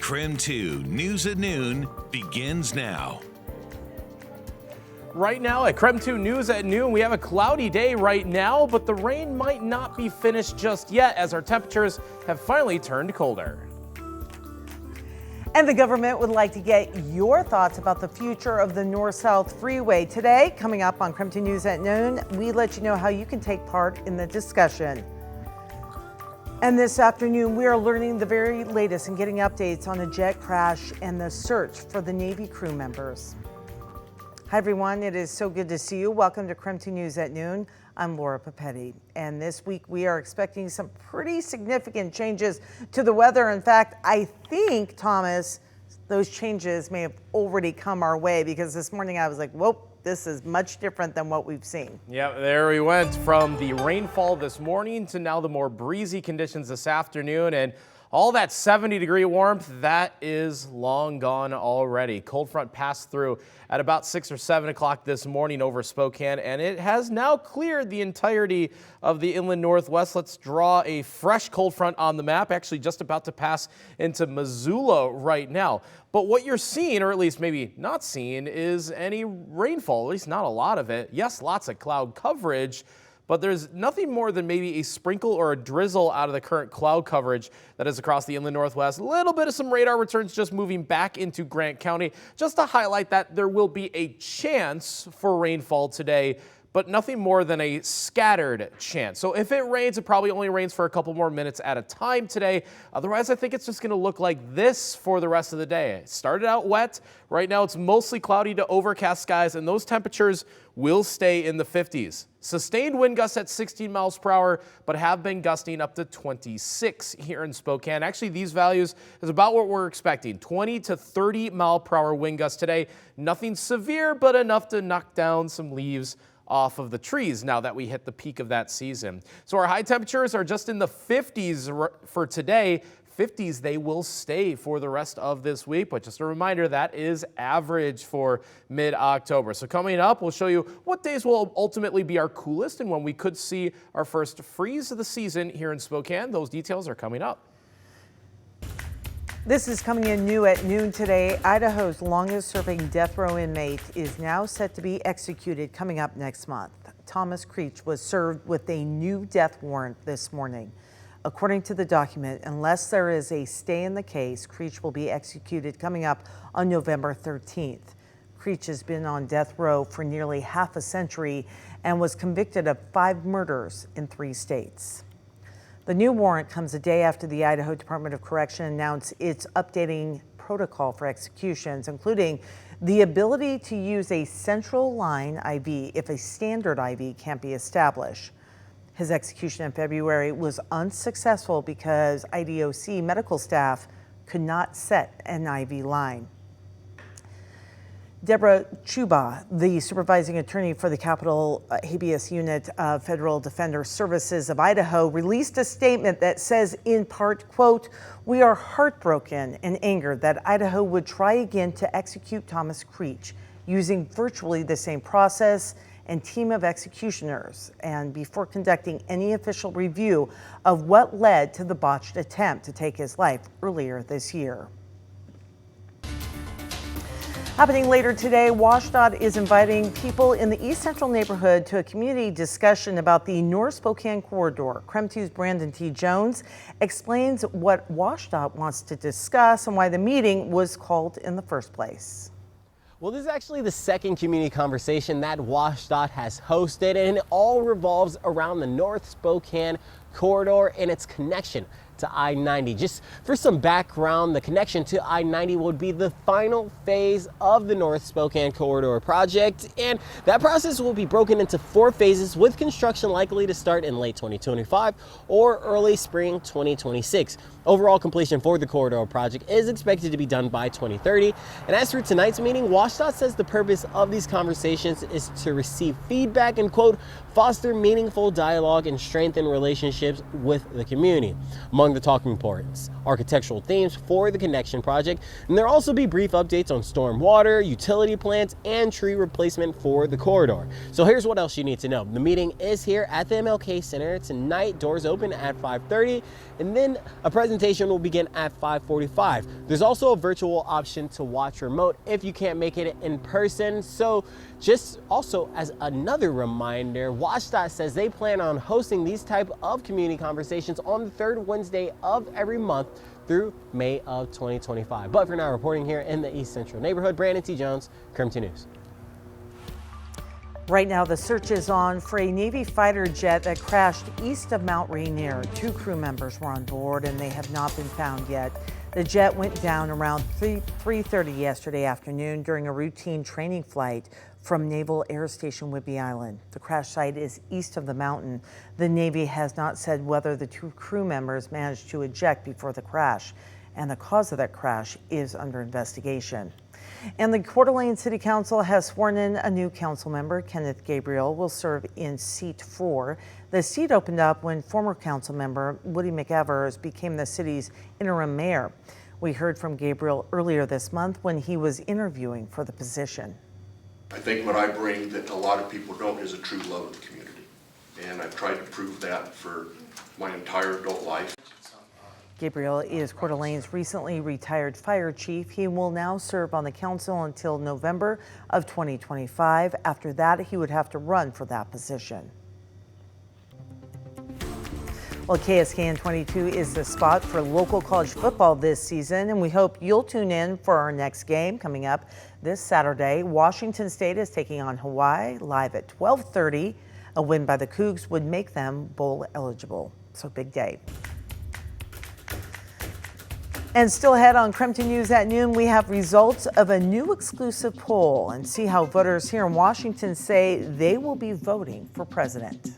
KREM 2 News at Noon begins now. Right now at KREM 2 News at Noon, we have a cloudy day right now, but the rain might not be finished just yet as our temperatures have finally turned colder. And the government would like to get your thoughts about the future of the North-South Freeway. Today, coming up on KREM 2 News at Noon, we let you know how you can take part in the discussion. And this afternoon, we are learning the very latest and getting updates on a jet crash and the search for the Navy crew members. Hi, everyone. It is so good to see you. Welcome to KREM 2 News at Noon. I'm Laura Papetti. And this week, we are expecting some pretty significant changes to the weather. In fact, I think, Thomas, those changes may have already come our way because this morning I was like, whoa. This is much different than what we've seen. Yeah, there we went from the rainfall this morning to now the more breezy conditions this afternoon, and all that 70-degree warmth, that is long gone already. Cold front passed through at about 6 or 7 o'clock this morning over Spokane, and it has now cleared the entirety of the inland northwest. Let's draw a fresh cold front on the map, actually just about to pass into Missoula right now. But what you're seeing, or at least maybe not seeing, is any rainfall, at least not a lot of it. Yes, lots of cloud coverage, but there's nothing more than maybe a sprinkle or a drizzle out of the current cloud coverage that is across the inland northwest. A little bit of some radar returns just moving back into Grant County, just to highlight that there will be a chance for rainfall today, but nothing more than a scattered chance. So if it rains, it probably only rains for a couple more minutes at a time today. Otherwise, I think it's just going to look like this for the rest of the day. It started out wet. Right now, it's mostly cloudy to overcast skies, and those temperatures will stay in the 50s. Sustained wind gusts at 16 miles per hour, but have been gusting up to 26 here in Spokane. Actually, these values is about what we're expecting. 20 to 30 mile per hour wind gusts today. Nothing severe, but enough to knock down some leaves off of the trees now that we hit the peak of that season. So our high temperatures are just in the 50s for today. 50s they will stay for the rest of this week, but just a reminder, that is average for mid-October. So coming up, we'll show you what days will ultimately be our coolest and when we could see our first freeze of the season here in Spokane. Those details are coming up. This is coming in new at noon today. Idaho's longest serving death row inmate is now set to be executed coming up next month. Thomas Cree was served with a new death warrant this morning. According to the document, unless there is a stay in the case, Cree will be executed coming up on November 13th. Cree has been on death row for nearly half a century and was convicted of 5 murders in 3 states. The new warrant comes a day after the Idaho Department of Correction announced its updating protocol for executions, including the ability to use a central line IV if a standard IV can't be established. His execution in February was unsuccessful because IDOC medical staff could not set an IV line. Deborah Chuba, the supervising attorney for the Capital Habeas Unit of Federal Defender Services of Idaho, released a statement that says, in part, quote, "We are heartbroken and angered that Idaho would try again to execute Thomas Cree using virtually the same process and team of executioners, and before conducting any official review of what led to the botched attempt to take his life earlier this year." Happening later today, WashDOT is inviting people in the East Central neighborhood to a community discussion about the North Spokane corridor. KREM 2's Brandon T. Jones explains what WashDOT wants to discuss and why the meeting was called in the first place. Well, this is actually the second community conversation that WashDOT has hosted, and it all revolves around the North Spokane corridor and its connection to I-90. Just for some background, the connection to I-90 would be the final phase of the North Spokane Corridor project, and that process will be broken into 4 phases with construction likely to start in late 2025 or early spring 2026. Overall completion for the corridor project is expected to be done by 2030. And as for tonight's meeting, WashDOT says the purpose of these conversations is to receive feedback and, quote, foster meaningful dialogue and strengthen relationships with the community. Among among the talking points. Architectural themes for the connection project, and there'll also be brief updates on storm water, utility plants, and tree replacement for the corridor. So here's what else you need to know. The meeting is here at the MLK Center tonight. Doors open at 5:30, and then a presentation will begin at 5:45. There's also a virtual option to watch remote if you can't make it in person. So just also as another reminder, WashDOT says they plan on hosting these type of community conversations on the third Wednesday of every month through May of 2025. But for now, reporting here in the East Central neighborhood, Brandon T. Jones, KREM 2 News. Right now, the search is on for a Navy fighter jet that crashed east of Mount Rainier. 2 crew members were on board and they have not been found yet. The jet went down around 3:30 yesterday afternoon during a routine training flight from Naval Air Station Whidbey Island. The crash site is east of the mountain. The Navy has not said whether the 2 crew members managed to eject before the crash, and the cause of that crash is under investigation. And the Coeur d'Alene City Council has sworn in a new council member. Kenneth Gabriel will serve in seat 4. The seat opened up when former council member Woody McEvers became the city's interim mayor. We heard from Gabriel earlier this month when he was interviewing for the position. I think what I bring that a lot of people don't is a true love of the community. And I've tried to prove that for my entire adult life. Gabriel is Coeur d'Alene's recently retired fire chief. He will now serve on the council until November of 2025. After that, he would have to run for that position. Well, KSKN 22 is the spot for local college football this season, and we hope you'll tune in for our next game coming up this Saturday. Washington State is taking on Hawaii live at 12:30. A win by the Cougs would make them bowl eligible. So big day. And still ahead on KREM 2 News at noon, we have results of a new exclusive poll and see how voters here in Washington say they will be voting for president.